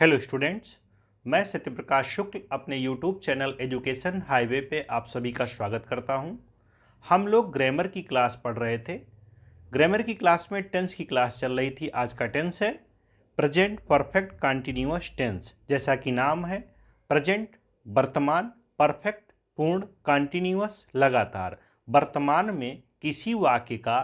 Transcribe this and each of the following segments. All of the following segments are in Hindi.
हेलो स्टूडेंट्स, मैं सत्यप्रकाश शुक्ल अपने यूट्यूब चैनल एजुकेशन हाईवे पे आप सभी का स्वागत करता हूं। हम लोग ग्रामर की क्लास पढ़ रहे थे। ग्रामर की क्लास में टेंस की क्लास चल रही थी। आज का टेंस है प्रेजेंट परफेक्ट कंटिन्यूअस टेंस। जैसा कि नाम है, प्रेजेंट वर्तमान, परफेक्ट पूर्ण, कंटिन्यूअस लगातार। वर्तमान में किसी वाक्य का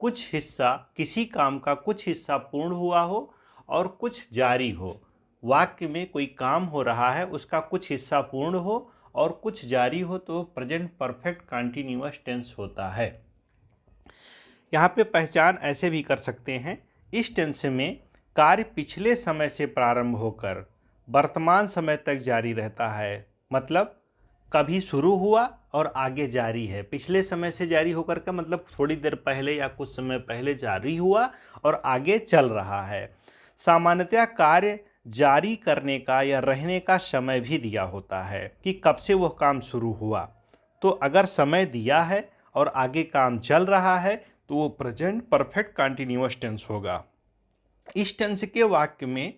कुछ हिस्सा, किसी काम का कुछ हिस्सा पूर्ण हुआ हो और कुछ जारी हो। वाक्य में कोई काम हो रहा है, उसका कुछ हिस्सा पूर्ण हो और कुछ जारी हो तो प्रेजेंट परफेक्ट कंटिन्यूअस टेंस होता है। यहाँ पे पहचान ऐसे भी कर सकते हैं, इस टेंस में कार्य पिछले समय से प्रारंभ होकर वर्तमान समय तक जारी रहता है। मतलब कभी शुरू हुआ और आगे जारी है। पिछले समय से जारी होकर का मतलब थोड़ी देर पहले या कुछ समय पहले जारी हुआ और आगे चल रहा है। सामान्यतया कार्य जारी करने का या रहने का समय भी दिया होता है कि कब से वह काम शुरू हुआ। तो अगर समय दिया है और आगे काम चल रहा है तो वो प्रेजेंट परफेक्ट कंटिन्यूअस टेंस होगा। इस टेंस के वाक्य में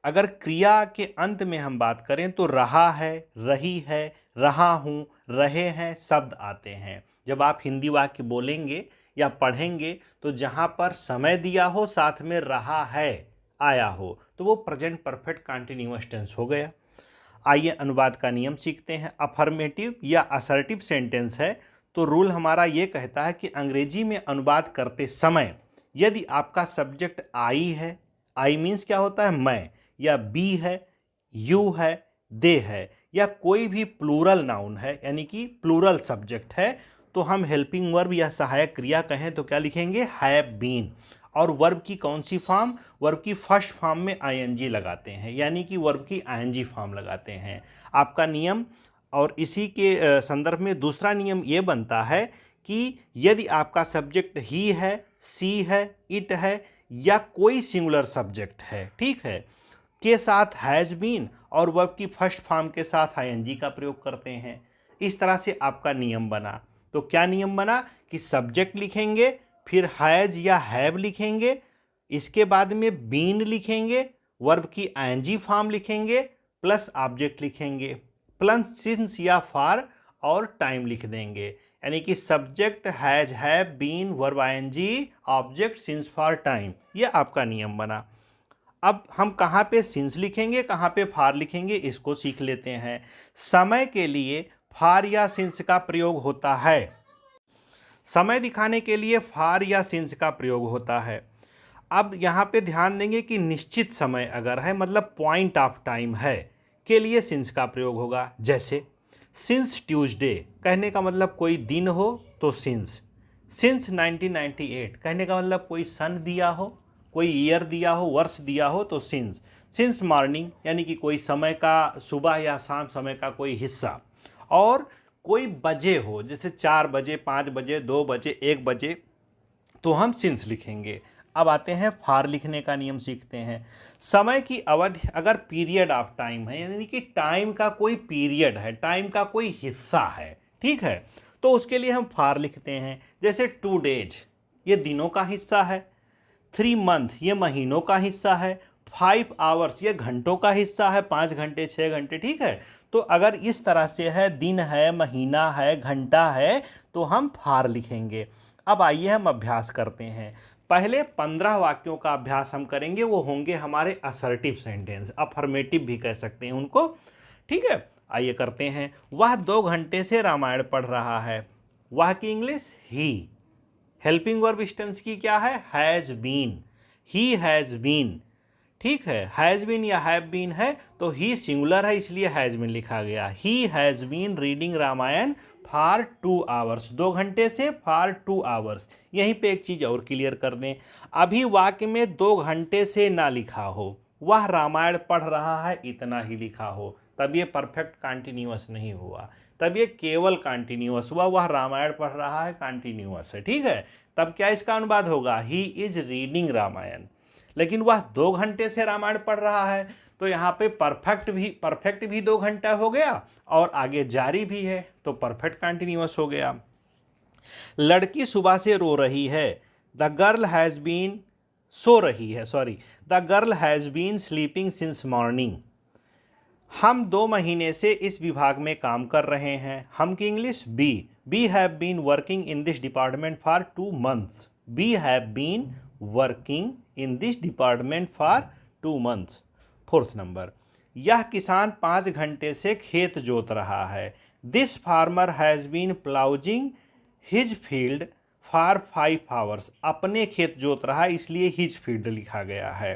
अगर क्रिया के अंत में हम बात करें तो रहा है, रही है, रहा हूं, रहे हैं शब्द आते हैं। जब आप हिंदी वाक्य बोलेंगे या पढ़ेंगे तो जहां पर समय दिया हो साथ में रहा है आया हो तो वो प्रेजेंट परफेक्ट कंटिन्यूअस टेंस हो गया। आइए अनुवाद का नियम सीखते हैं। अफर्मेटिव या असर्टिव सेंटेंस है तो रूल हमारा ये कहता है कि अंग्रेजी में अनुवाद करते समय यदि आपका सब्जेक्ट आई है, आई मीन्स क्या होता है मैं, या बी है, यू है, दे है, या कोई भी प्लूरल नाउन है यानी कि प्लूरल सब्जेक्ट है तो हम हेल्पिंग वर्ब या सहायक क्रिया कहें तो क्या लिखेंगे, हैव बीन। और वर्ब की कौन सी फॉर्म, वर्ब की फर्स्ट फॉर्म में आईएनजी लगाते हैं, यानी कि वर्ब की आईएनजी फॉर्म लगाते हैं। आपका नियम और इसी के संदर्भ में दूसरा नियम ये बनता है कि यदि आपका सब्जेक्ट ही है, सी है, इट है या कोई सिंगुलर सब्जेक्ट है, ठीक है, के साथ हैज़ बीन और वर्ब की फर्स्ट फॉर्म के साथ आईएनजी का प्रयोग करते हैं। इस तरह से आपका नियम बना। तो क्या नियम बना कि सब्जेक्ट लिखेंगे, फिर हैज़ या हैव लिखेंगे, इसके बाद में बीन लिखेंगे, वर्ब की आईएनजी फॉर्म लिखेंगे, प्लस ऑब्जेक्ट लिखेंगे, प्लस सिंस या फॉर और टाइम लिख देंगे। यानी कि subject has, have, been, verb ING, object, since, for, time. ये आपका नियम बना। अब हम कहाँ पे सिंस लिखेंगे, कहाँ पे फार लिखेंगे, इसको सीख लेते हैं। समय के लिए फार या सिंस का प्रयोग होता है। समय दिखाने के लिए फार या सिंस का प्रयोग होता है। अब यहाँ पे ध्यान देंगे कि निश्चित समय अगर है, मतलब पॉइंट ऑफ टाइम है, के लिए सिंस का प्रयोग होगा। जैसे सिंस ट्यूसडे कहने का मतलब कोई दिन हो तो सिंस। सिंस 1998 कहने का मतलब कोई सन दिया हो, कोई ईयर दिया हो, वर्ष दिया हो तो सिंस। सिंस मॉर्निंग यानी कि कोई समय का, सुबह या शाम समय का कोई हिस्सा। और कोई बजे हो, जैसे 4 बजे, 5 बजे, 2 बजे, 1 बजे, तो हम सिंस लिखेंगे। अब आते हैं फार लिखने का नियम सीखते हैं। समय की अवधि अगर पीरियड ऑफ टाइम है, यानी कि टाइम का कोई पीरियड है, टाइम का कोई हिस्सा है, ठीक है, तो उसके लिए हम फार लिखते हैं। जैसे 2 डेज ये दिनों का हिस्सा है, 3 मंथ ये महीनों का हिस्सा है, 5 आवर्स ये घंटों का हिस्सा है, 5 घंटे, 6 घंटे, ठीक है। तो अगर इस तरह से है, दिन है, महीना है, घंटा है, तो हम फार लिखेंगे। अब आइए हम अभ्यास करते हैं। पहले 15 वाक्यों का अभ्यास हम करेंगे, वो होंगे हमारे असर्टिव सेंटेंस, अफर्मेटिव भी कह सकते हैं उनको, ठीक है। आइए करते हैं। वह 2 घंटे से रामायण पढ़ रहा है। वह की इंग्लिश ही। हेल्पिंग वर्ब टेंस की क्या है, has been. He has been, ठीक है। हैज बीन या हैव बीन है तो ही सिंगुलर है इसलिए हैज बीन लिखा गया। He has been reading Ramayana for 2 hours, 2 घंटे से फॉर 2 आवर्स। यहीं पे एक चीज और क्लियर कर दें, अभी वाक्य में 2 घंटे से ना लिखा हो, वह रामायण पढ़ रहा है इतना ही लिखा हो, तब ये परफेक्ट कंटिन्यूअस नहीं हुआ, तब ये केवल कंटिन्यूअस हुआ। वह रामायण पढ़ रहा है कंटिन्यूअस है, ठीक है। तब क्या इसका अनुवाद होगा, ही इज रीडिंग रामायण। लेकिन वह 2 घंटे से रामायण पढ़ रहा है तो यहाँ पे परफेक्ट भी 2 घंटा हो गया और आगे जारी भी है तो परफेक्ट कंटिन्यूअस हो गया। लड़की सुबह से रो रही है, द गर्ल हैज बीन सो रही है, sorry, the girl has been sleeping since morning. हम 2 महीने से इस विभाग में काम कर रहे हैं। हम की English be have been working in this department for 2 months. Be have been working in this department for 2 months. Fourth number, यह किसान 5 घंटे से खेत जोत रहा है। This farmer has been ploughing his field for 5 hours. अपने खेत जोत रहा है, इसलिए हिज फील्ड लिखा गया है।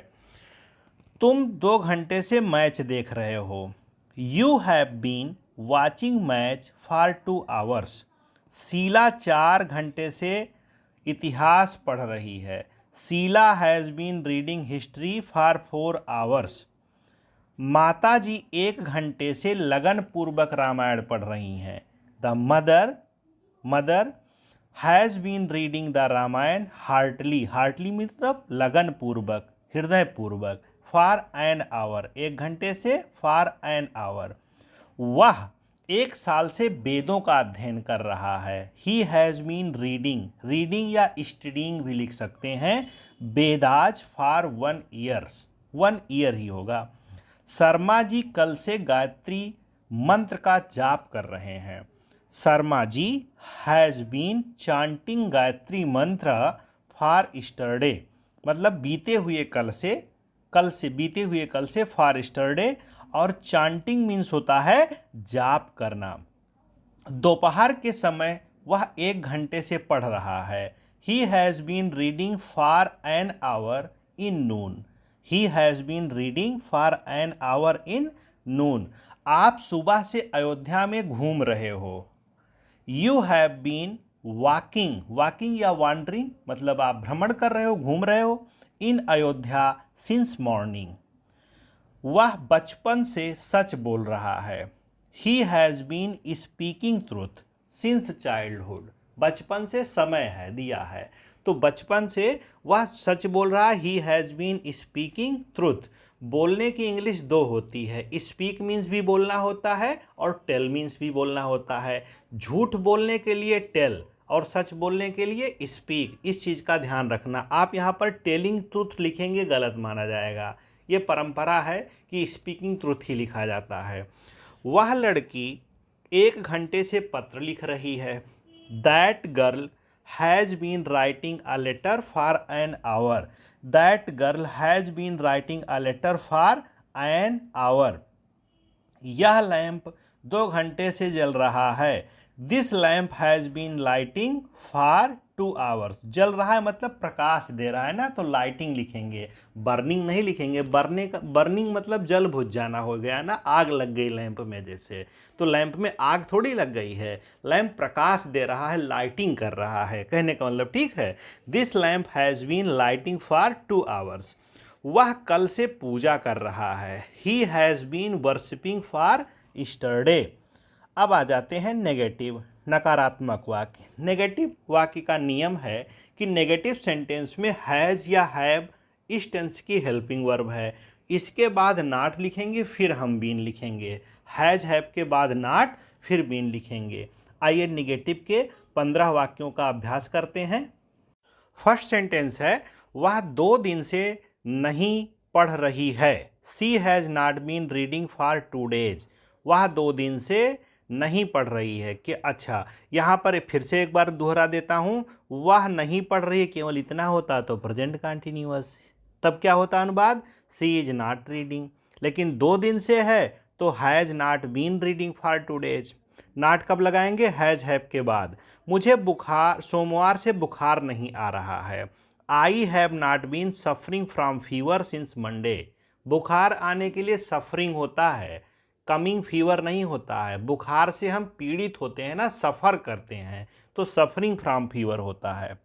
तुम 2 घंटे से मैच देख रहे हो। You have been watching match for 2 hours. Sheela 4 घंटे से इतिहास पढ़ रही है। Sheela has been reading history for 4 hours. माता जी 1 घंटे से लगन पूर्वक रामायण पढ़ रही हैं। The mother has been reading the Ramayana heartly मतलब लगन पूर्वक, हृदय पूर्वक, फॉर एन आवर, 1 घंटे से फॉर एन आवर। वह 1 साल से वेदों का अध्ययन कर रहा है। ही हैज़ बीन रीडिंग या स्टडिंग भी लिख सकते हैं, वेदाज फॉर 1 ईयर ही होगा। शर्मा जी कल से गायत्री मंत्र का जाप कर रहे हैं। Sharma ji has been chanting Gayatri मंत्र फॉर स्टरडे, मतलब बीते हुए कल से फॉर स्टरडे, और चांटिंग मीन्स होता है जाप करना। दोपहर के समय वह 1 घंटे से पढ़ रहा है। He has been reading for an hour in noon. He has been reading for an hour in noon. आप सुबह से अयोध्या में घूम रहे हो। यू हैव बीन वॉकिंग या वॉन्डरिंग, मतलब आप भ्रमण कर रहे हो, घूम रहे हो, इन अयोध्या सिंस मॉर्निंग। वह बचपन से सच बोल रहा है। He has been speaking truth since childhood. बचपन से समय है दिया है, तो बचपन से वह सच बोल रहा है। He has been speaking truth. बोलने की इंग्लिश 2 होती है, स्पीक मीन्स भी बोलना होता है और टेल मीन्स भी बोलना होता है। झूठ बोलने के लिए टेल और सच बोलने के लिए स्पीक। इस चीज़ का ध्यान रखना। आप यहाँ पर टेलिंग ट्रूथ लिखेंगे गलत माना जाएगा। ये परंपरा है कि स्पीकिंग ट्रूथ ही लिखा जाता है। वह लड़की 1 घंटे से पत्र लिख रही है। That girl has been writing a letter for an hour. That girl has been writing a letter for an hour. यह लैंप 2 घंटे से जल रहा है। This lamp has been lighting for 2 hours. जल रहा है मतलब प्रकाश दे रहा है ना, तो लाइटिंग लिखेंगे, बर्निंग नहीं लिखेंगे। बर्निंग मतलब जल बुझ जाना हो गया ना, आग लग गई लैंप में जैसे, तो लैंप में आग थोड़ी लग गई है, लैंप प्रकाश दे रहा है, लाइटिंग कर रहा है, कहने का मतलब ठीक है। This lamp has been lighting for 2 hours. वह कल से पूजा कर रहा है। He has been worshipping for yesterday. अब आ जाते हैं नेगेटिव, नकारात्मक वाक्य। नेगेटिव वाक्य का नियम है कि नेगेटिव सेंटेंस में हैज़ या हैव इस टेंस की हेल्पिंग वर्ब है, इसके बाद नॉट लिखेंगे, फिर हम बीन लिखेंगे। हैज़ हैव के बाद नॉट, फिर बीन लिखेंगे। आइए नेगेटिव के 15 वाक्यों का अभ्यास करते हैं। फर्स्ट सेंटेंस है, वह 2 दिन से नहीं पढ़ रही है। She has not been reading for 2 days. वह 2 दिन से नहीं पढ़ रही है। कि अच्छा, यहाँ पर फिर से एक बार दोहरा देता हूँ, वह नहीं पढ़ रही है, केवल इतना होता तो प्रेजेंट कंटिन्यूअस, तब क्या होता अनुवाद, सी इज नॉट रीडिंग। लेकिन 2 दिन से है तो has not been reading for 2 days. Not कब लगाएंगे, हैज़ हैव के बाद। मुझे सोमवार से बुखार नहीं आ रहा है। I have not been suffering from fever since Monday. बुखार आने के लिए सफरिंग होता है, कमिंग फीवर नहीं होता है। बुखार से हम पीड़ित होते हैं ना, सफ़र करते हैं, तो सफरिंग फ्रॉम फीवर होता है।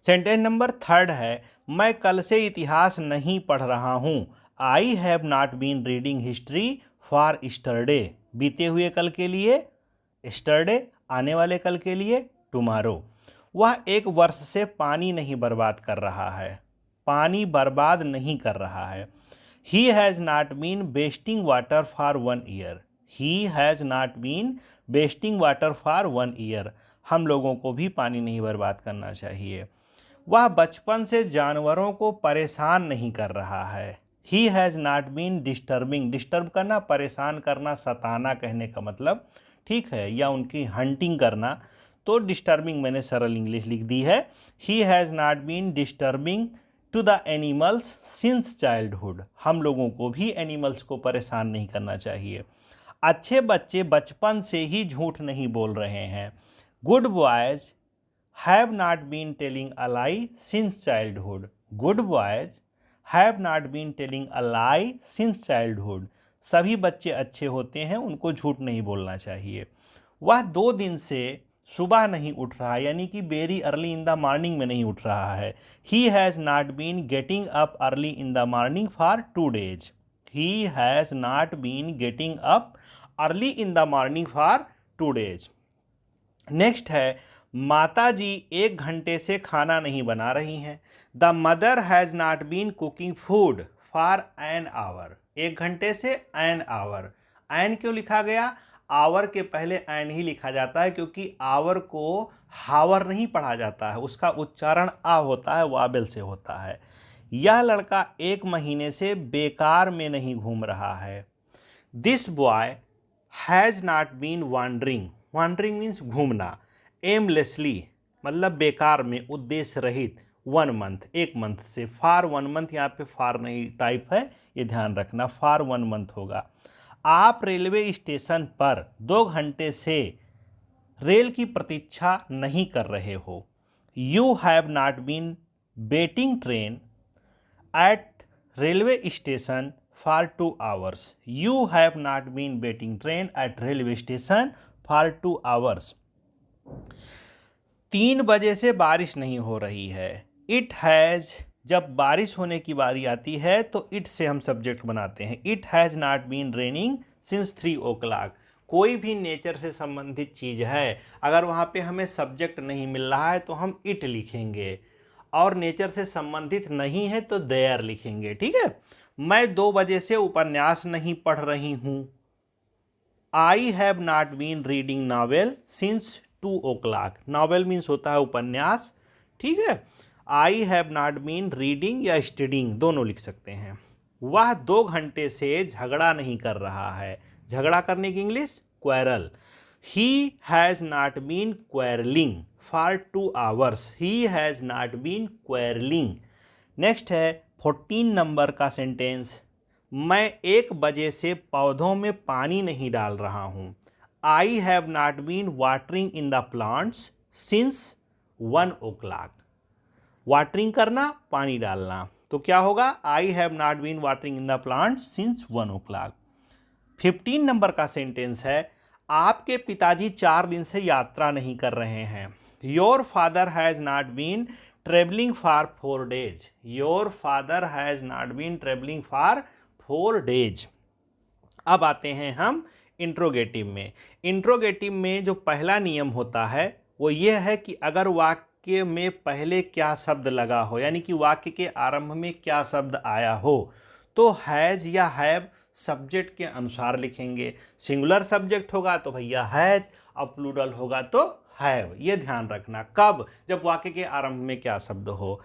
सेंटेंस नंबर 3 है, मैं कल से इतिहास नहीं पढ़ रहा हूँ। I have not been reading history for yesterday. बीते हुए कल के लिए स्टरडे, आने वाले कल के लिए टुमारो। वह 1 वर्ष से पानी नहीं बर्बाद कर रहा है। पानी बर्बाद नहीं कर रहा है। He has not been wasting water for 1 year. He has not been wasting water for 1 year. हम लोगों को भी पानी नहीं बर्बाद करना चाहिए। वह बचपन से जानवरों को परेशान नहीं कर रहा है। He has not been disturbing, disturb करना, परेशान करना, सताना कहने का मतलब, ठीक है, या उनकी हंटिंग करना, तो डिस्टर्बिंग मैंने सरल इंग्लिश लिख दी है। He has not been disturbing to the animals since childhood, हम लोगों को भी एनिमल्स को परेशान नहीं करना चाहिए। अच्छे बच्चे बचपन से ही झूठ नहीं बोल रहे हैं। Good boys have not been telling a lie since childhood, good boys have not been telling a lie since childhood, सभी बच्चे अच्छे होते हैं, उनको झूठ नहीं बोलना चाहिए। वह 2 दिन से सुबह नहीं उठ रहा, यानी कि very early in the morning में नहीं उठ रहा है। He has not been getting up early in the morning for 2 days, he has not been getting up early in the morning for 2 days। Next है, माता जी 1 घंटे से खाना नहीं बना रही हैं। The mother has not been cooking food for an hour, 1 घंटे से एन आवर, एन क्यों लिखा गया? आवर के पहले एन ही लिखा जाता है, क्योंकि आवर को हावर नहीं पढ़ा जाता है, उसका उच्चारण आ होता है, वाबेल से होता है। यह लड़का 1 महीने से बेकार में नहीं घूम रहा है। This boy has not been wandering, wandering means घूमना, एमलेसली मतलब बेकार में, उद्देश्य रहित, 1 month 1 मंथ से, फॉर 1 month, यहाँ पे फॉर नहीं टाइप है, ये ध्यान रखना, फॉर 1 month होगा। आप रेलवे स्टेशन पर 2 घंटे से रेल की प्रतीक्षा नहीं कर रहे हो। You have not been waiting train at railway station for 2 hours, you have not been waiting train at railway station for 2 hours। 3 बजे से बारिश नहीं हो रही है। इट हैज़, जब बारिश होने की बारी आती है तो इट से हम सब्जेक्ट बनाते हैं। It has not been raining since 3 o'clock, कोई भी नेचर से संबंधित चीज़ है, अगर वहाँ पे हमें सब्जेक्ट नहीं मिल रहा है तो हम इट लिखेंगे, और नेचर से संबंधित नहीं है तो देयर लिखेंगे, ठीक है। मैं 2 बजे से उपन्यास नहीं पढ़ रही हूँ। I have not been reading novel since 2 o'clock, novel means होता है उपन्यास, ठीक है। I have not been reading या स्टडिंग दोनों लिख सकते हैं। वह 2 घंटे से झगड़ा नहीं कर रहा है, झगड़ा करने की English quarrel. He has not been quarreling for 2 hours, he has not been quarreling. Next है 14 नंबर का सेंटेंस, मैं 1 बजे से पौधों में पानी नहीं डाल रहा हूँ। I have not been watering in the plants since 1 o'clock, watering करना, पानी डालना, तो क्या होगा? I have not been watering in the plants since 1 o'clock। 15 number का सेंटेंस है, आपके पिताजी 4 दिन से यात्रा नहीं कर रहे हैं। Your father has not been travelling for 4 days, your father has not been travelling for 4 days। अब आते हैं हम इंट्रोगेटिव में। इंट्रोगेटिव में जो पहला नियम होता है वो ये है कि अगर वाक्य में पहले क्या शब्द लगा हो, यानी कि वाक्य के आरंभ में क्या शब्द आया हो, तो हैज़ या हैव सब्जेक्ट के अनुसार लिखेंगे। सिंगुलर सब्जेक्ट होगा तो भैया हैज़, और प्लूरल होगा तो हैव, ये ध्यान रखना। कब? जब वाक्य के आरंभ में क्या शब्द हो।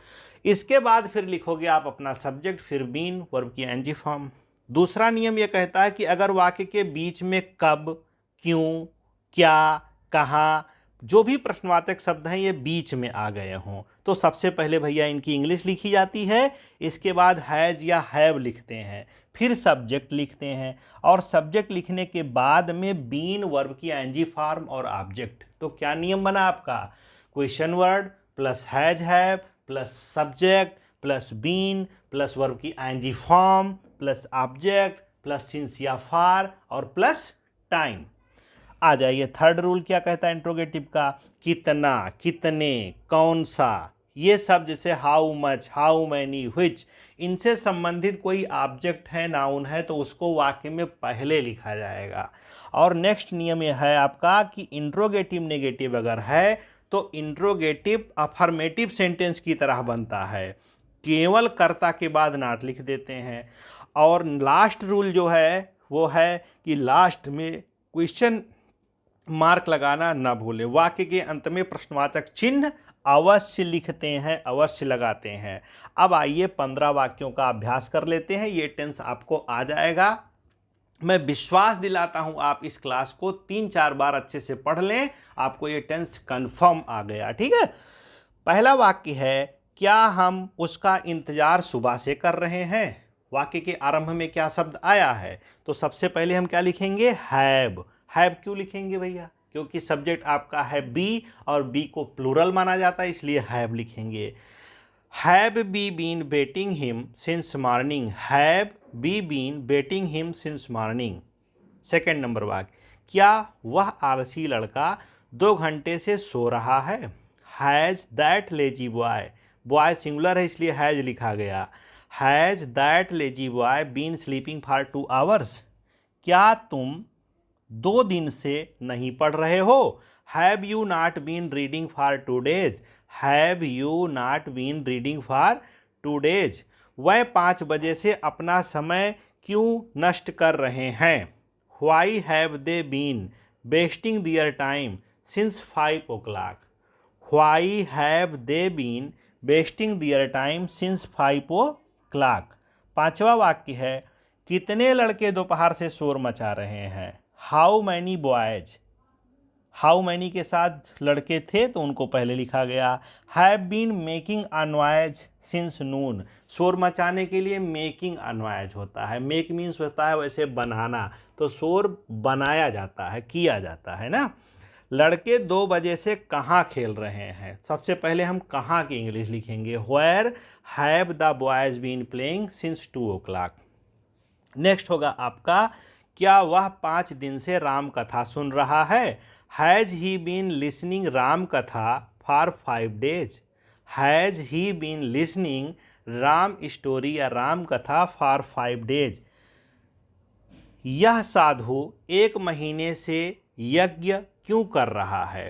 इसके बाद फिर लिखोगे आप अपना सब्जेक्ट, फिर बीन, वर्ब की एनजी फॉर्म। दूसरा नियम यह कहता है कि अगर वाक्य के बीच में कब, क्यों, क्या, कहाँ, जो भी प्रश्नवाचक शब्द हैं ये बीच में आ गए हों, तो सबसे पहले भैया इनकी इंग्लिश लिखी जाती है, इसके बाद हैज़ या हैव लिखते हैं, फिर सब्जेक्ट लिखते हैं, और सब्जेक्ट लिखने के बाद में बीन, वर्ब की एनजी फॉर्म और ऑब्जेक्ट। तो क्या नियम बना आपका? Question word plus has have plus subject plus been plus verb की ing form plus object plus since या फॉर और प्लस टाइम। आ जाइए, थर्ड रूल क्या कहता है इंट्रोगेटिव का? कितना, कितने, कौन सा, ये सब जैसे how much, how many, which, इनसे संबंधित कोई ऑब्जेक्ट है, नाउन है, तो उसको वाक्य में पहले लिखा जाएगा। और नेक्स्ट नियम यह है आपका कि इंट्रोगेटिव नेगेटिव अगर है तो इंट्रोगेटिव अफर्मेटिव सेंटेंस की तरह बनता है, केवल कर्ता के बाद नॉट लिख देते हैं। और लास्ट रूल जो है वो है कि लास्ट में क्वेश्चन मार्क लगाना ना भूलें, वाक्य के अंत में प्रश्नवाचक चिन्ह अवश्य लिखते हैं, अवश्य लगाते हैं। अब आइए 15 वाक्यों का अभ्यास कर लेते हैं। ये टेंस आपको आ जाएगा। मैं विश्वास दिलाता हूं आप इस क्लास को 3-4 बार अच्छे से पढ़ लें, आपको ये टेंस कंफर्म आ गया। ठीक है, पहला वाक्य है, क्या हम उसका इंतजार सुबह से कर रहे हैं। वाक्य के आरंभ में क्या शब्द आया है, तो सबसे पहले हम क्या लिखेंगे, हैव। हैव क्यों लिखेंगे भैया, क्योंकि सब्जेक्ट आपका है बी और बी को प्लूरल माना जाता है, इसलिए हैव लिखेंगे। Have be been waiting him since morning. Have be been waiting him since morning. Second number वाक्य, क्या वह आलसी लड़का 2 घंटे से सो रहा है। Has that lazy boy. Boy singular है इसलिए हैज़ लिखा गया। Has that lazy boy been sleeping for 2 hours. क्या तुम 2 दिन से नहीं पढ़ रहे हो। Have you not been reading for 2 days. Have you not been reading for 2 days. वह 5 बजे से अपना समय क्यों नष्ट कर रहे हैं। Why have they been wasting their time since 5 o'clock। Why have they been wasting their time since 5 o'clock। पांचवा वाक्य है, कितने लड़के दोपहर से शोर मचा रहे हैं। How many boys. How many के साथ लड़के थे तो उनको पहले लिखा गया। Have been making a noise since noon. शोर मचाने के लिए मेकिंग अ नॉइज होता है। मेक मीन्स होता है वैसे बनाना, तो शोर बनाया जाता है, किया जाता है ना। लड़के 2 बजे से कहाँ खेल रहे हैं। सबसे पहले हम कहाँ की इंग्लिश लिखेंगे, where have the boys been playing since 2 o'clock। Next होगा आपका, क्या वह 5 दिन से राम कथा सुन रहा है। Has he been listening Ram katha for 5 days। Has he been listening Ram story या राम कथा फॉर 5 days। यह साधु 1 महीने से यज्ञ क्यों कर रहा है।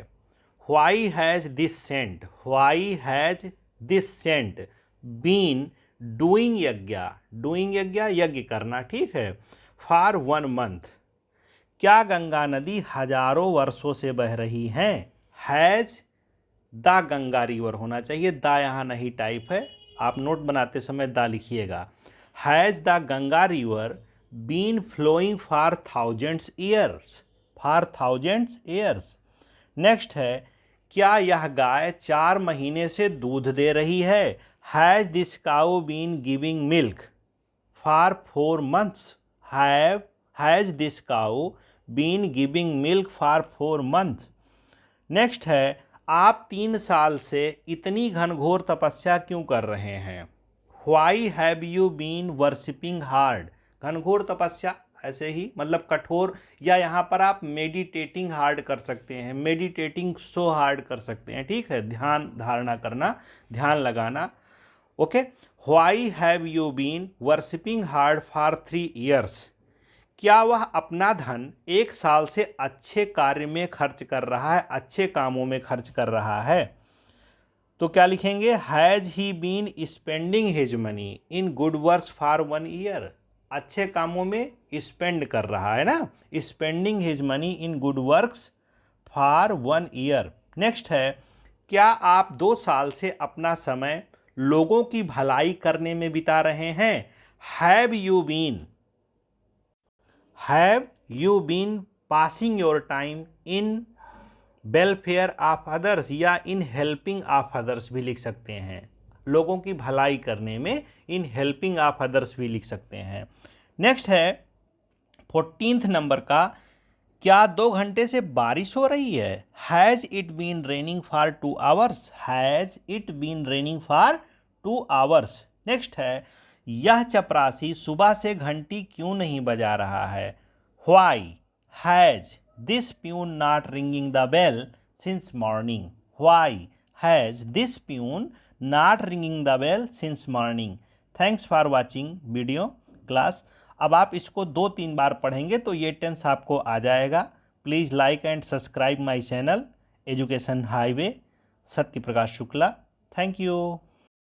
Why has this saint. Why has this saint been doing yagya. Doing yagya यज्ञ करना, ठीक है, फॉर 1 month। क्या गंगा नदी हजारों वर्षों से बह रही है। हैज़ द गंगा रिवर होना चाहिए, द यहाँ नहीं टाइप है, आप नोट बनाते समय द लिखिएगा। Has the Ganga river been flowing for thousands years. For thousands years. Next है, क्या यह गाय 4 महीने से दूध दे रही है। Has this cow been giving milk for 4 months। Has this cow been giving milk for 4 months। Next है, आप 3 साल से इतनी घनघोर तपस्या क्यों कर रहे हैं। Why have you been worshipping hard. घनघोर तपस्या ऐसे ही मतलब कठोर, या यहाँ पर आप मेडिटेटिंग हार्ड कर सकते हैं, मेडिटेटिंग सो हार्ड कर सकते हैं, ठीक है, ध्यान धारणा करना, ध्यान लगाना। Okay, why have you been worshipping hard for 3 years। क्या वह अपना धन 1 साल से अच्छे कार्य में खर्च कर रहा है, अच्छे कामों में खर्च कर रहा है। तो क्या लिखेंगे, has he been spending his money in good works for 1 year। अच्छे कामों में स्पेंड कर रहा है ना, spending his money in good works for 1 year। Next है, क्या आप 2 साल से अपना समय लोगों की भलाई करने में बिता रहे हैं। Have you been passing your time in welfare of others, या इन हेल्पिंग ऑफ अदर्स भी लिख सकते हैं। लोगों की भलाई करने में इन हेल्पिंग ऑफ अदर्स भी लिख सकते हैं। नेक्स्ट है 14th नंबर का, क्या 2 घंटे से बारिश हो रही है। Has it been raining for 2 hours। Has it been raining for 2 hours। Next है, यह चपरासी सुबह से घंटी क्यों नहीं बजा रहा है। Why has this peon not ringing the bell since morning. Why has this peon not ringing the bell since morning. Thanks for watching video class. अब आप इसको 2-3 बार पढ़ेंगे तो ये टेंस आपको आ जाएगा। Please like and subscribe my channel education highway, Satya Prakash Shukla. Thank you.